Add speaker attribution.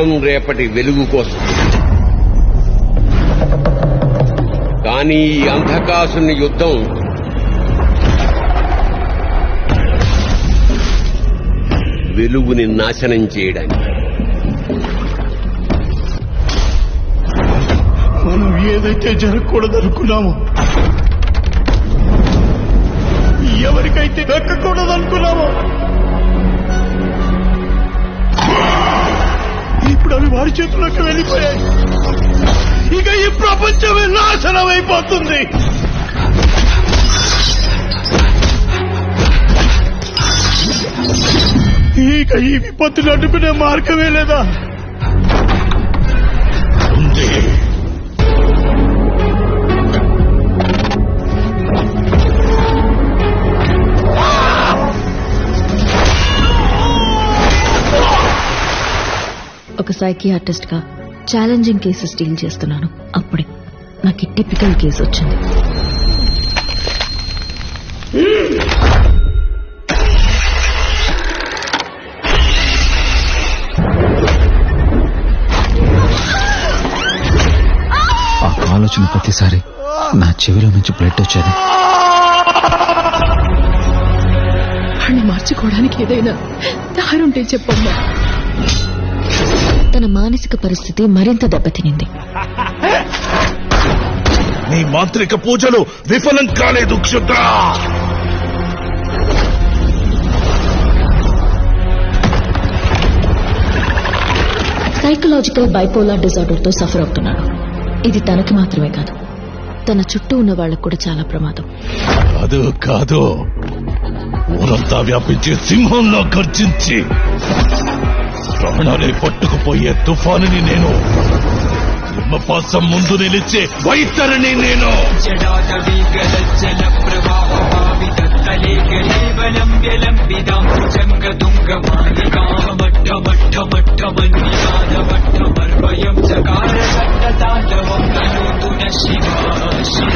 Speaker 1: యుద్ధం రేపటి వెలుగు కోసం. కానీ ఈ అంధకాసుని యుద్ధం వెలుగుని నాశనం చేయడానికి.
Speaker 2: మనం ఏదైతే జరగకూడదనుకున్నామో, ఎవరికైతే దక్కకూడదనుకున్నామో, ఇప్పుడు అవి వారి చేతుల్లోకి వెళ్ళిపోయాయి. ఇక ఈ ప్రపంచమే నాశనం అయిపోతుంది. ఇక ఈ విపత్తులు అడ్డుకునే మార్గమే లేదా? ఉంది.
Speaker 3: ఒక సైకియాట్రిస్ట్ గా ఛాలెంజింగ్ కేసెస్ డీల్ చేస్తున్నాను. అప్పుడే నాకు టిపికల్ కేసు వచ్చింది.
Speaker 4: ఆ కాల్ వచ్చిన ప్రతిసారి నా చెవిలో నుంచి బ్లడ్ వచ్చేది.
Speaker 5: వాడిని మార్చుకోవడానికి ఏదైనా దారుంటే చెప్పమ్మా.
Speaker 3: తన మానసిక పరిస్థితి మరింత దెబ్బతినింది.
Speaker 2: నీ మాంత్రిక పూజలు విఫలం కాలేదు క్షుద్ర.
Speaker 3: సైకలాజికల్ బైపోలార్ డిజార్డర్ తో సఫర్ అవుతున్నాడు. ఇది తనకి మాత్రమే కాదు, తన చుట్టూ ఉన్న వాళ్లకు కూడా చాలా ప్రమాదం.
Speaker 2: కాదు ఊరంతా వ్యాపించే సింహంలో గర్జించి ప్రాణాలే పట్టుకుపోయే తుఫానుని నేను, హిమపాసం ముందు నిలిచే వైతరిని నేను.
Speaker 6: శివ